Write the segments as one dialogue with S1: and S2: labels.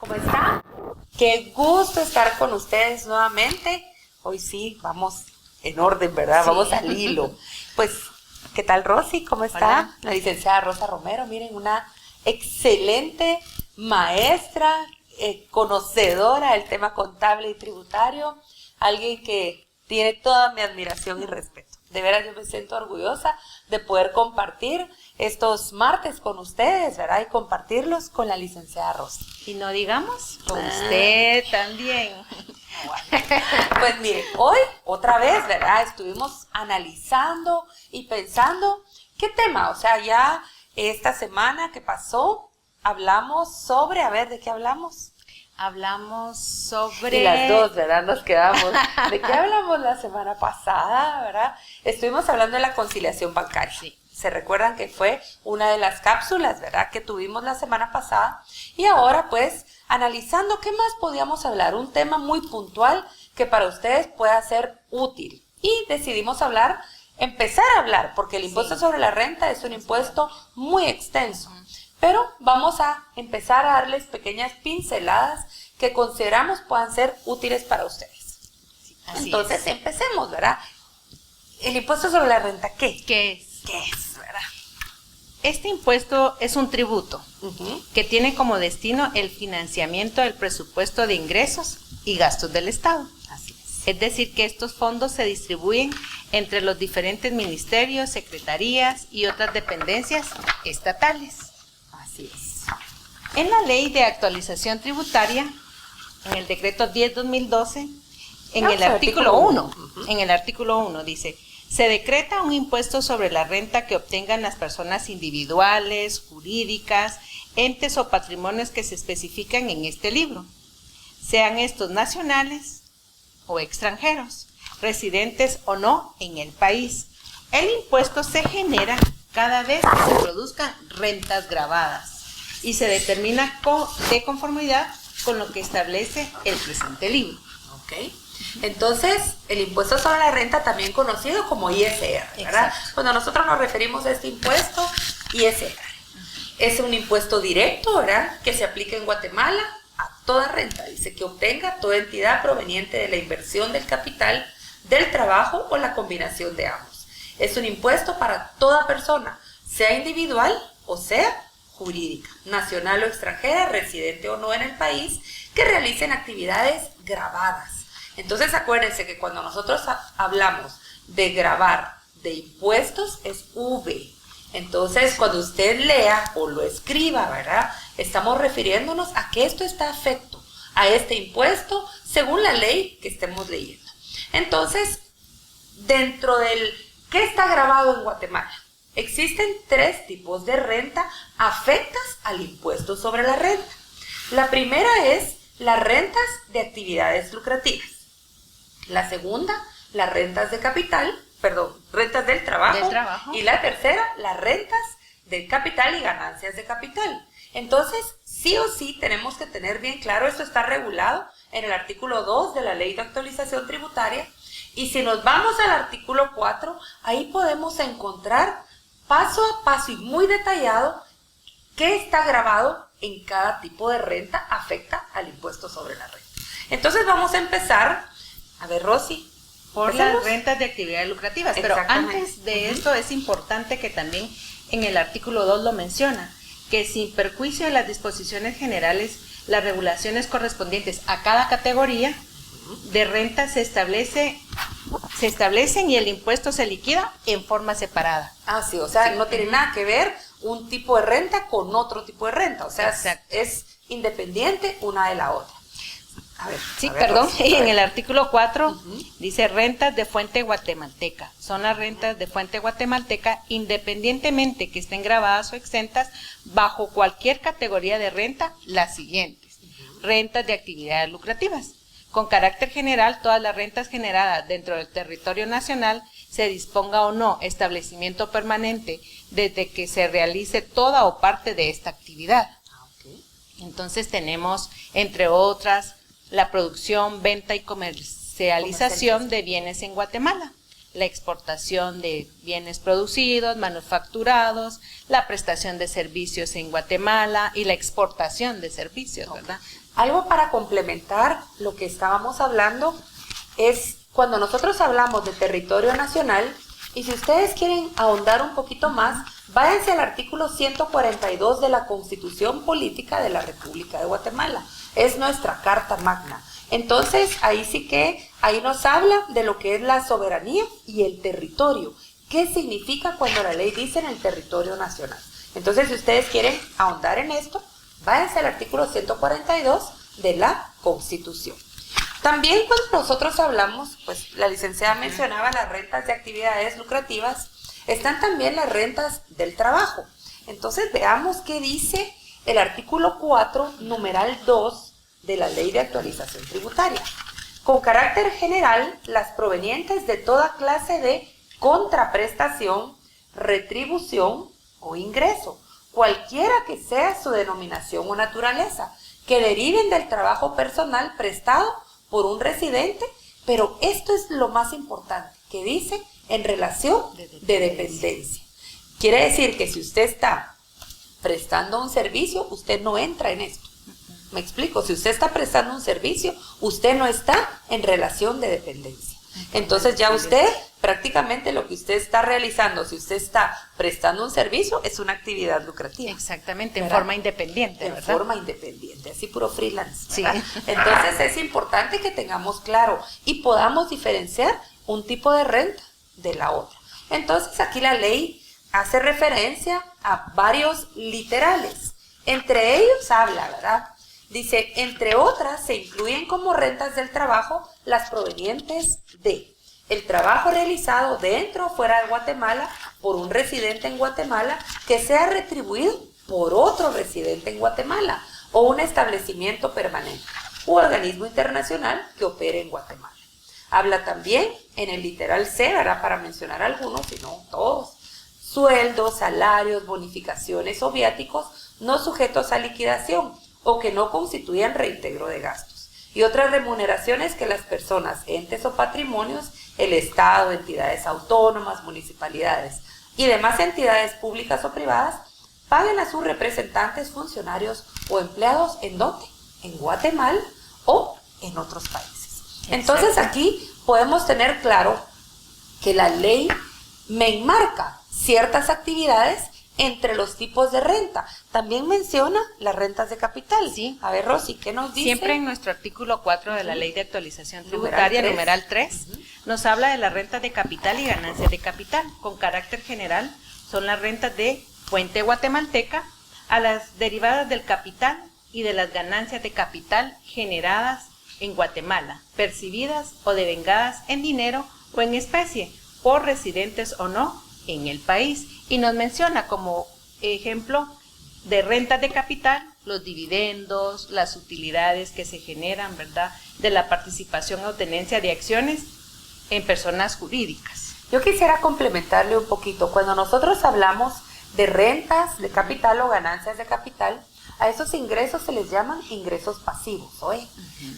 S1: ¿Cómo está? Qué gusto estar con ustedes nuevamente. Hoy sí, vamos en orden, ¿verdad? Sí. Vamos al hilo. Pues, ¿qué tal, Rosy? ¿Cómo está?
S2: Hola.
S1: La licenciada Rosa Romero, miren, una excelente maestra, conocedora del tema contable y tributario, alguien que tiene toda mi admiración y respeto. De veras, yo me siento orgullosa de poder compartir estos martes con ustedes, ¿verdad? Y compartirlos con la licenciada Rosa.
S2: Y no digamos, con usted también.
S1: Bueno, pues mire, hoy otra vez, ¿verdad? Estuvimos analizando y pensando qué tema, o sea, ya esta semana que pasó, hablamos sobre, a ver, ¿de qué hablamos?
S2: Hablamos sobre...
S1: Y las dos, ¿verdad? Nos quedamos. ¿De qué hablamos la semana pasada, verdad? Estuvimos hablando de la conciliación bancaria.
S2: Sí.
S1: Se recuerdan que fue una de las cápsulas, ¿verdad?, que tuvimos la semana pasada. Y ahora, pues, analizando qué más podíamos hablar. Un tema muy puntual que para ustedes pueda ser útil. Y decidimos empezar a hablar, porque el impuesto sobre la renta es un impuesto muy extenso. Pero vamos a empezar a darles pequeñas pinceladas que consideramos puedan ser útiles para ustedes. Entonces, empecemos, ¿verdad? El impuesto sobre la renta, ¿qué?
S2: ¿Qué es?
S1: ¿Qué es, verdad?
S2: Este impuesto es un tributo que tiene como destino el financiamiento del presupuesto de ingresos y gastos del Estado.
S1: Así es.
S2: Es decir, que estos fondos se distribuyen entre los diferentes ministerios, secretarías y otras dependencias estatales.
S1: Así es.
S2: En la Ley de Actualización Tributaria, en el Decreto 10/2012, en el artículo 1, en el artículo 1 dice: se decreta un impuesto sobre la renta que obtengan las personas individuales, jurídicas, entes o patrimonios que se especifican en este libro, sean estos nacionales o extranjeros, residentes o no en el país. El impuesto se genera cada vez que se produzcan rentas gravadas y se determina de conformidad con lo que establece el presente libro.
S1: Ok. Entonces, el impuesto sobre la renta, también conocido como ISR, ¿verdad?
S2: Exacto.
S1: Cuando nosotros nos referimos a este impuesto, ISR. Es un impuesto directo, ¿verdad?, que se aplica en Guatemala a toda renta. Dice que obtenga toda entidad proveniente de la inversión del capital, del trabajo o la combinación de ambos. Es un impuesto para toda persona, sea individual o sea jurídica, nacional o extranjera, residente o no en el país, que realicen actividades gravadas. Entonces acuérdense que cuando nosotros hablamos de gravar de impuestos es V. Entonces cuando usted lea o lo escriba, ¿verdad?, estamos refiriéndonos a que esto está afecto a este impuesto según la ley que estemos leyendo. Entonces, dentro del ¿qué está grabado en Guatemala? Existen 3 tipos de renta afectas al impuesto sobre la renta. La primera es las rentas de actividades lucrativas. La segunda, las rentas de capital, rentas del trabajo. Y la tercera, las rentas del capital y ganancias de capital. Entonces, sí o sí tenemos que tener bien claro, esto está regulado en el artículo 2 de la Ley de Actualización Tributaria. Y si nos vamos al artículo 4, ahí podemos encontrar paso a paso y muy detallado qué está grabado en cada tipo de renta afecta al impuesto sobre la renta. Entonces vamos a empezar, a ver, Rosy,
S2: por las rentas de actividades lucrativas. Pero antes de esto es importante que también en el artículo 2 lo menciona, que sin perjuicio de las disposiciones generales, las regulaciones correspondientes a cada categoría de renta se establecen y el impuesto se liquida en forma separada.
S1: Ah, sí, o sea, no tiene nada que ver un tipo de renta con otro tipo de renta, o sea, es independiente una de la otra.
S2: Y en el artículo 4 dice rentas de fuente guatemalteca. Son las rentas de fuente guatemalteca independientemente que estén grabadas o exentas bajo cualquier categoría de renta, las siguientes. Rentas de actividades lucrativas. Con carácter general, todas las rentas generadas dentro del territorio nacional, se disponga o no establecimiento permanente desde que se realice toda o parte de esta actividad. Entonces tenemos, entre otras, la producción, venta y comercialización de bienes en Guatemala, la exportación de bienes producidos, manufacturados, la prestación de servicios en Guatemala y la exportación de servicios, ¿verdad?
S1: Algo para complementar lo que estábamos hablando es cuando nosotros hablamos de territorio nacional, y si ustedes quieren ahondar un poquito más, váyanse al artículo 142 de la Constitución Política de la República de Guatemala. Es nuestra Carta Magna. Entonces, ahí nos habla de lo que es la soberanía y el territorio. ¿Qué significa cuando la ley dice en el territorio nacional? Entonces, si ustedes quieren ahondar en esto, váyanse al artículo 142 de la Constitución. También cuando nosotros hablamos, pues la licenciada mencionaba las rentas de actividades lucrativas, están también las rentas del trabajo. Entonces veamos qué dice el artículo 4, numeral 2 de la Ley de Actualización Tributaria. Con carácter general, las provenientes de toda clase de contraprestación, retribución o ingreso, cualquiera que sea su denominación o naturaleza, que deriven del trabajo personal prestado por un residente, pero esto es lo más importante, que dice en relación de dependencia. Quiere decir que si usted está prestando un servicio, usted no entra en esto. Me explico, si usted está prestando un servicio, usted no está en relación de dependencia. Entonces ya usted, prácticamente lo que usted está realizando, si usted está prestando un servicio, es una actividad lucrativa.
S2: Exactamente,
S1: ¿verdad?
S2: en forma independiente, ¿verdad?
S1: En forma independiente, así puro freelance, ¿verdad? Sí. Entonces es importante que tengamos claro y podamos diferenciar un tipo de renta de la otra. Entonces aquí la ley hace referencia a varios literales. Entre ellos habla, ¿verdad? Dice, entre otras, se incluyen como rentas del trabajo las provenientes de el trabajo realizado dentro o fuera de Guatemala por un residente en Guatemala que sea retribuido por otro residente en Guatemala o un establecimiento permanente u organismo internacional que opere en Guatemala. Habla también en el literal C, ¿verdad? Para mencionar algunos, si no todos. Sueldos, salarios, bonificaciones o viáticos no sujetos a liquidación o que no constituyan reintegro de gastos, y otras remuneraciones que las personas, entes o patrimonios, el Estado, entidades autónomas, municipalidades y demás entidades públicas o privadas, paguen a sus representantes, funcionarios o empleados, ¿en dónde? En Guatemala o en otros países. Entonces aquí podemos tener claro que la ley me enmarca ciertas actividades entre los tipos de renta. También menciona las rentas de capital.
S2: Sí.
S1: A ver, Rosy, ¿qué nos dice?
S2: Siempre en nuestro artículo 4 de la Ley de Actualización Tributaria, numeral 3, nos habla de las rentas de capital y ganancias de capital. Con carácter general, son las rentas de fuente guatemalteca a las derivadas del capital y de las ganancias de capital generadas en Guatemala, percibidas o devengadas en dinero o en especie, por residentes o no en el país. Y nos menciona como ejemplo de rentas de capital los dividendos, las utilidades que se generan, ¿verdad?, de la participación o tenencia de acciones en personas jurídicas.
S1: Yo quisiera complementarle un poquito. Cuando nosotros hablamos de rentas de capital o ganancias de capital, a esos ingresos se les llaman ingresos pasivos, ¿oye?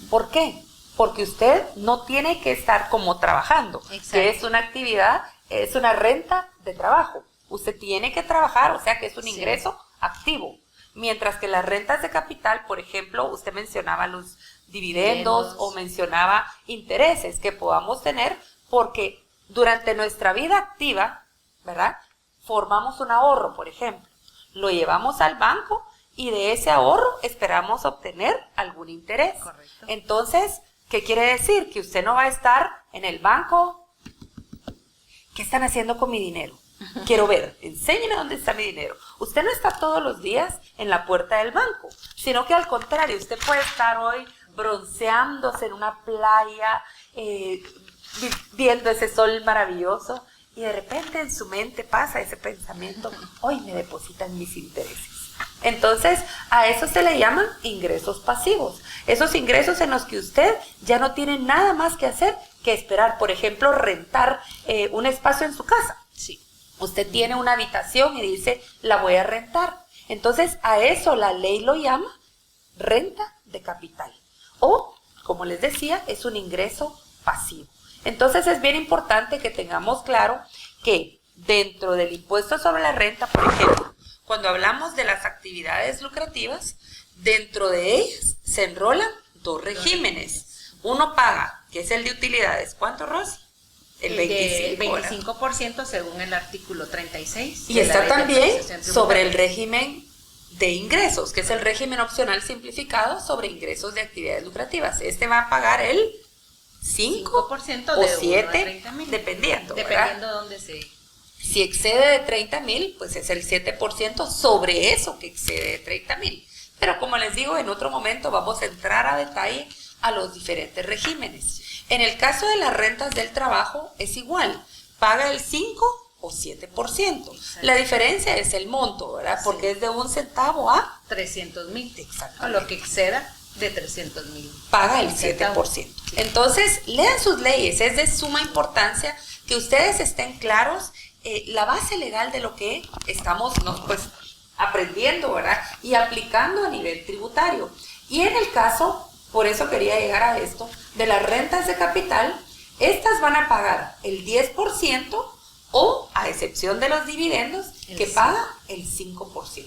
S1: ¿Por qué? Porque usted no tiene que estar como trabajando, que es una actividad, es una renta de trabajo. Usted tiene que trabajar, o sea que es un ingreso activo. Mientras que las rentas de capital, por ejemplo, usted mencionaba los dividendos o mencionaba intereses que podamos tener, porque durante nuestra vida activa, ¿verdad?, formamos un ahorro, por ejemplo. Lo llevamos al banco y de ese ahorro esperamos obtener algún interés.
S2: Correcto.
S1: Entonces, ¿qué quiere decir? Que usted no va a estar en el banco. ¿Qué están haciendo con mi dinero? Quiero ver, enséñenme dónde está mi dinero. Usted no está todos los días en la puerta del banco, sino que al contrario, usted puede estar hoy bronceándose en una playa, viendo ese sol maravilloso, y de repente en su mente pasa ese pensamiento, hoy me depositan mis intereses. Entonces, a eso se le llaman ingresos pasivos. Esos ingresos en los que usted ya no tiene nada más que hacer que esperar, por ejemplo, rentar un espacio en su casa.
S2: Sí.
S1: Usted tiene una habitación y dice, la voy a rentar. Entonces, a eso la ley lo llama renta de capital. O, como les decía, es un ingreso pasivo. Entonces es bien importante que tengamos claro que dentro del impuesto sobre la renta, por ejemplo, cuando hablamos de las actividades lucrativas, dentro de ellas se enrolan dos regímenes. Uno paga, que es el de utilidades. ¿Cuánto, Rosy?
S2: El 25% según el artículo 36.
S1: Y está también sobre el régimen de ingresos, que es el régimen opcional simplificado sobre ingresos de actividades lucrativas. Este va a pagar el 5% o 7%, dependiendo
S2: de dónde se...
S1: Si excede de 30,000, pues es el 7% sobre eso que excede de 30,000. Pero como les digo, en otro momento vamos a entrar a detalle a los diferentes regímenes. En el caso de las rentas del trabajo es igual, paga el 5 o 7%. Exacto. La diferencia es el monto, ¿verdad? Porque es de 1 centavo a
S2: 300,000.
S1: Exacto.
S2: A lo que exceda de 300,000.
S1: Paga el 7%. Entonces, lean sus leyes, es de suma importancia que ustedes estén claros la base legal de lo que estamos aprendiendo, ¿verdad? Y aplicando a nivel tributario. Y en el caso, por eso quería llegar a esto, de las rentas de capital, estas van a pagar el 10% o, a excepción de los dividendos, que paga el 5%.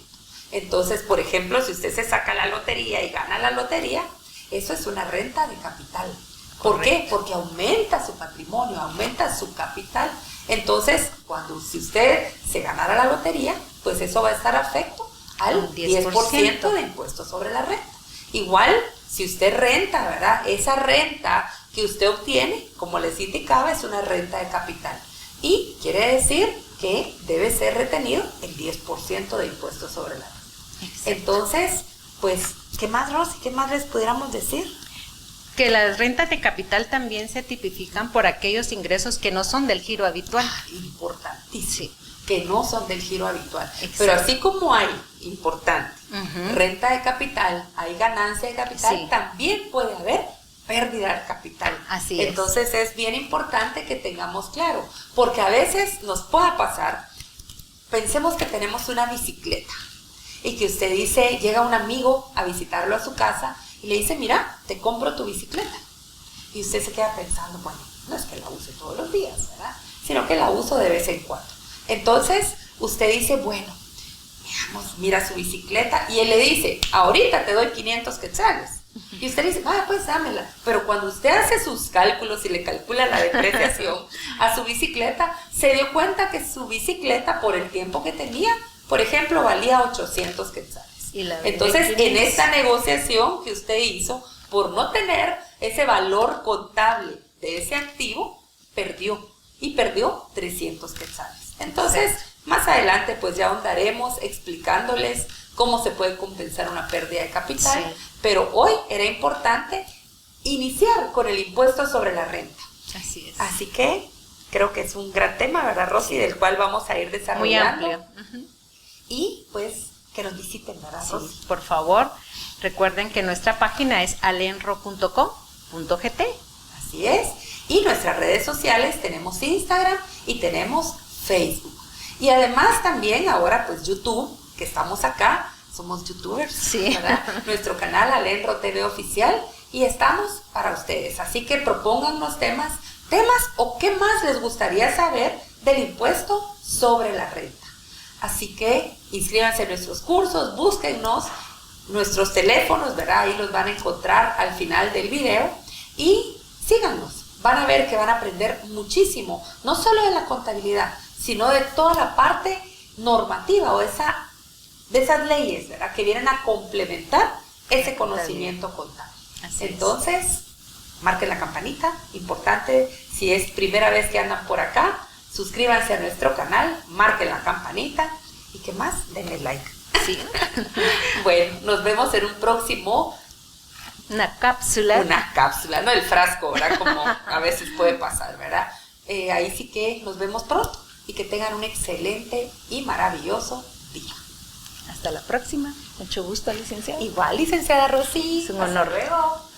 S1: Entonces, por ejemplo, si usted se saca la lotería y gana la lotería, eso es una renta de capital. ¿Por qué? Porque aumenta su patrimonio, aumenta su capital. Entonces, si usted se ganara la lotería, pues eso va a estar afecto al 10% de impuestos sobre la renta. Igual, si usted renta, ¿verdad? Esa renta que usted obtiene, como les indicaba, es una renta de capital. Y quiere decir que debe ser retenido el 10% de impuestos sobre la renta. Exacto. Entonces, pues, ¿qué más, Rosy? ¿Qué más les pudiéramos decir?
S2: Que las rentas de capital también se tipifican por aquellos ingresos que no son del giro habitual.
S1: Importantísimo, que no son del giro habitual. Exacto. Pero así como hay, importante, renta de capital, hay ganancia de capital, también puede haber pérdida de capital.
S2: Así es.
S1: Entonces es bien importante que tengamos claro, porque a veces nos pueda pasar, pensemos que tenemos una bicicleta y que usted dice, llega un amigo a visitarlo a su casa y le dice, mira, te compro tu bicicleta. Y usted se queda pensando, bueno, no es que la use todos los días, ¿verdad? Sino que la uso de vez en cuando. Entonces, usted dice, bueno, veamos, mira su bicicleta. Y él le dice, ahorita te doy 500 quetzales. Y usted dice, pues dámela. Pero cuando usted hace sus cálculos y le calcula la depreciación a su bicicleta, se dio cuenta que su bicicleta, por el tiempo que tenía, por ejemplo, valía 800 quetzales. Entonces, en esta negociación que usted hizo, por no tener ese valor contable de ese activo, perdió 300 quetzales. Entonces, más adelante, pues ya ahondaremos explicándoles cómo se puede compensar una pérdida de capital, pero hoy era importante iniciar con el impuesto sobre la renta.
S2: Así es.
S1: Así que creo que es un gran tema, ¿verdad, Rosy? Del cual vamos a ir desarrollando.
S2: Muy amplio.
S1: Y pues que nos visiten, ¿verdad, Rosy?
S2: Sí, por favor, recuerden que nuestra página es alenro.com.gt.
S1: Así es. Y nuestras redes sociales, tenemos Instagram y tenemos Facebook. Y además también ahora pues YouTube, que estamos acá, somos youtubers, ¿verdad? Nuestro canal Alenro TV Oficial, y estamos para ustedes. Así que propóngannos temas o qué más les gustaría saber del impuesto sobre la renta. Así que inscríbanse en nuestros cursos, búsquennos, nuestros teléfonos, ¿verdad? Ahí los van a encontrar al final del video y síganos. Van a ver que van a aprender muchísimo, no solo de la contabilidad, sino de toda la parte normativa o de esas leyes, ¿verdad? Que vienen a complementar ese conocimiento contable. Entonces, marquen la campanita, importante, si es primera vez que andan por acá, suscríbanse a nuestro canal, marquen la campanita y ¿qué más? Denle like.
S2: Sí.
S1: Bueno, nos vemos en un próximo...
S2: Una cápsula,
S1: no el frasco, ¿verdad? Como a veces puede pasar, ¿verdad? Ahí sí que nos vemos pronto y que tengan un excelente y maravilloso día.
S2: Hasta la próxima. Mucho gusto, licenciada.
S1: Igual, licenciada Rosy.
S2: Es un honor.
S1: Hasta luego.